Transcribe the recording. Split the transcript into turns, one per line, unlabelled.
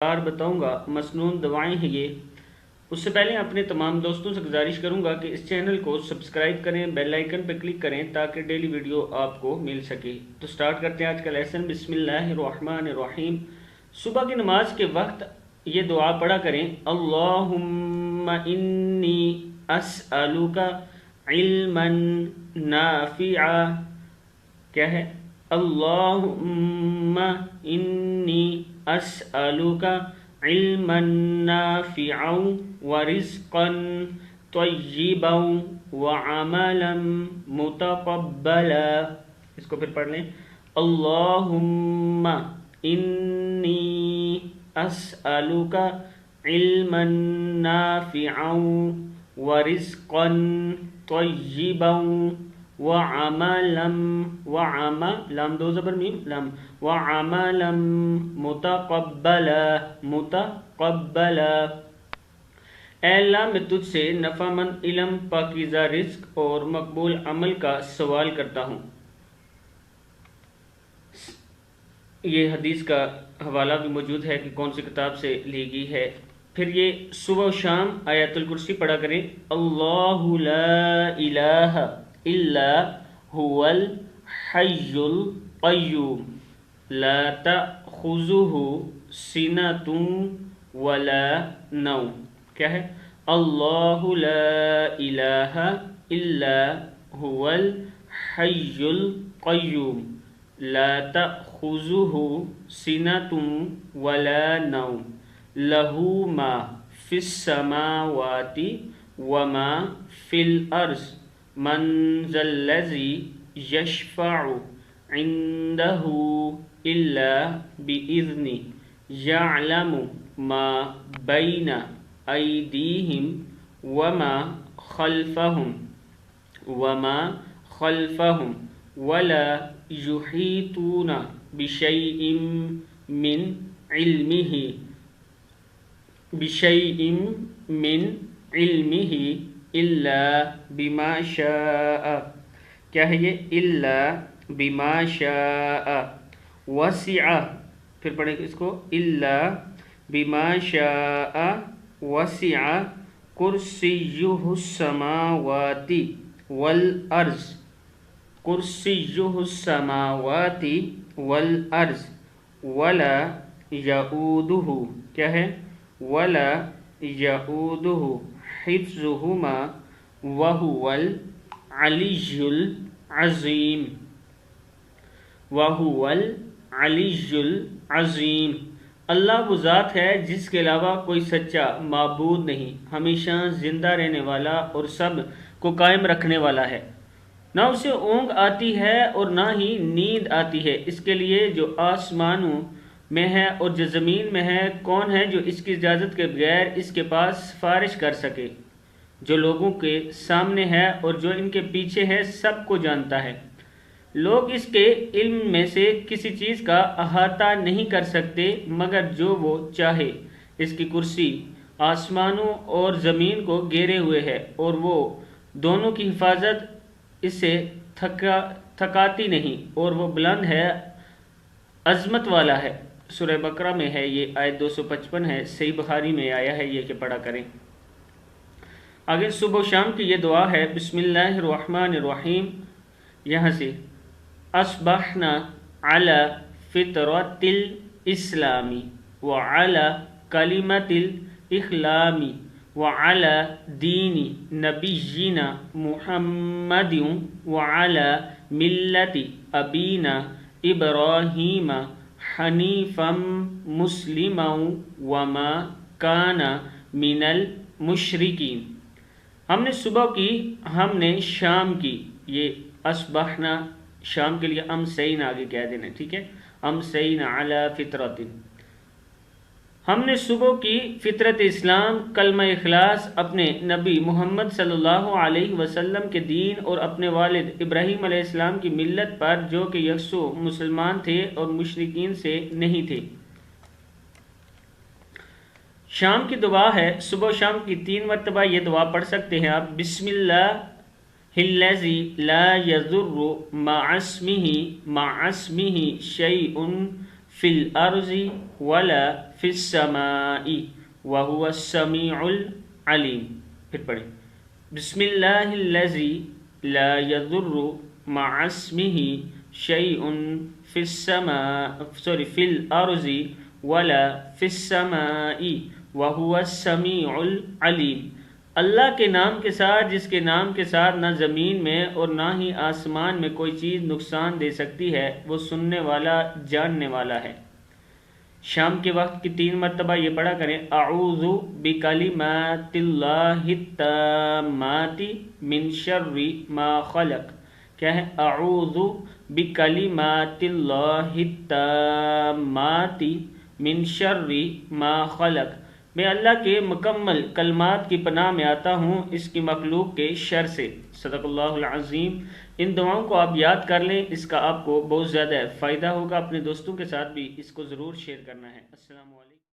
بتاؤں گا، مسنون دعائیں ہیں یہ۔ اس سے پہلے اپنے تمام دوستوں سے گزارش کروں گا کہ اس چینل کو سبسکرائب کریں، بیل آئیکن پہ کلک کریں تاکہ ڈیلی ویڈیو آپ کو مل سکے۔ تو سٹارٹ کرتے ہیں آج کا لیسن۔ بسم اللہ الرحمن الرحیم۔ صبح کی نماز کے وقت یہ دعا پڑھا کریں، اللہم انی اسألک علما نافعا۔ کیا ہے؟ اللہم انی اسألک علما نافعا ورزقا طیبا وعملا متقبلا۔ اس کو پھر پڑھ لیں، اللہم انی اسألک علما نافعا ورزقا طیبا وعملا لام دو زبر میم لام وعملا متقبلا۔ اے اللہ میں تجھ سے نفع مند علم، پاکیزہ رزق اور مقبول عمل کا سوال کرتا ہوں۔ یہ حدیث کا حوالہ بھی موجود ہے کہ کون سی کتاب سے لی گئی ہے۔ پھر یہ صبح و شام آیت الکرسی پڑھا کریں، اللہ لا الہ الا هو الحی القیوم لا تأخذہ سنۃ ولا نوم۔ کیا ہے؟ اللہ لا الہ الا هو الحی القیوم لا تأخذہ سنۃ ولا نوم لہ ما فی السماوات وما فی الارض من ذا الذی یشفع عنده الا بإذنه یعلم ما بین ایدیہم وما خلفہم ولا یحیطون بشیء من علمہ الا بما شاء۔ کیا ہے یہ؟ الا بما شاء وسع۔ پھر پڑھیں اس کو، الا بما شاء وسع کرسیہ السماوات والارض کرسیہ السماوات والارض ولا یعودہ۔ کیا ہے؟ ولا یعودہ حفظہما وہو العلی العظیم وہو العلی العظیم۔ اللہ وہ ذات ہے جس کے علاوہ کوئی سچا معبود نہیں، ہمیشہ زندہ رہنے والا اور سب کو قائم رکھنے والا ہے۔ نہ اسے اونگ آتی ہے اور نہ ہی نیند آتی ہے۔ اس کے لیے جو آسمانوں میں ہے اور جو زمین میں ہے، کون ہے جو اس کی اجازت کے بغیر اس کے پاس سفارش کر سکے؟ جو لوگوں کے سامنے ہے اور جو ان کے پیچھے ہے، سب کو جانتا ہے۔ لوگ اس کے علم میں سے کسی چیز کا احاطہ نہیں کر سکتے مگر جو وہ چاہے۔ اس کی کرسی آسمانوں اور زمین کو گھیرے ہوئے ہے اور وہ دونوں کی حفاظت اس سے تھکاتی نہیں، اور وہ بلند ہے، عظمت والا ہے۔ سورہ بقرہ میں ہے یہ، آیت 255 ہے، صحیح بخاری میں آیا ہے یہ کہ پڑھا کریں۔ آگے صبح و شام کی یہ دعا ہے، بسم اللہ الرحمن الرحیم۔ یہاں سے اصبحنا علی فطرۃ الاسلام وعلی کلمۃ الاخلام وعلی دین نبینا محمد وعلی ملت ابینا ابراہیم حنیفا مسلما وما کان من المشرکین۔ ہم نے صبح کی، ہم نے شام کی۔ یہ اصبحنا شام کے لیے امسینا آگے کہہ دینا، ٹھیک ہے؟ امسینا علی فطرۃ، ہم نے صبح کی فطرت اسلام، کلمہ اخلاص، اپنے نبی محمد صلی اللہ علیہ وسلم کے دین اور اپنے والد ابراہیم علیہ السلام کی ملت پر، جو کہ یکسو مسلمان تھے اور مشرکین سے نہیں تھے۔ شام کی دعا ہے، صبح و شام کی 3 مرتبہ یہ دعا پڑھ سکتے ہیں آپ۔ بسم اللہ الذی لا یضر مع اسمہ شیء فی الارض ولا فی السماء وهو السمیع العلیم۔ پھر پڑھیں بسم اللہ الذی لا يضر مع اسمہ شیء فی الارض ولا فی السماء وهو السمیع العلیم۔ اللہ کے نام کے ساتھ جس کے نام کے ساتھ نہ زمین میں اور نہ ہی آسمان میں کوئی چیز نقصان دے سکتی ہے، وہ سننے والا جاننے والا ہے۔ شام کے وقت کی 3 مرتبہ یہ پڑھا کریں اعوذ بکلمات اللہ التامات من شر ما خلق۔ کیا ہے؟ اعوذ بکلمات اللہ التامات من شر ما خلق، میں اللہ کے مکمل کلمات کی پناہ میں آتا ہوں اس کی مخلوق کے شر سے۔ صدق اللہ العظیم۔ ان دعاؤں کو آپ یاد کر لیں، اس کا آپ کو بہت زیادہ فائدہ ہوگا۔ اپنے دوستوں کے ساتھ بھی اس کو ضرور شیئر کرنا ہے۔ السلام علیکم۔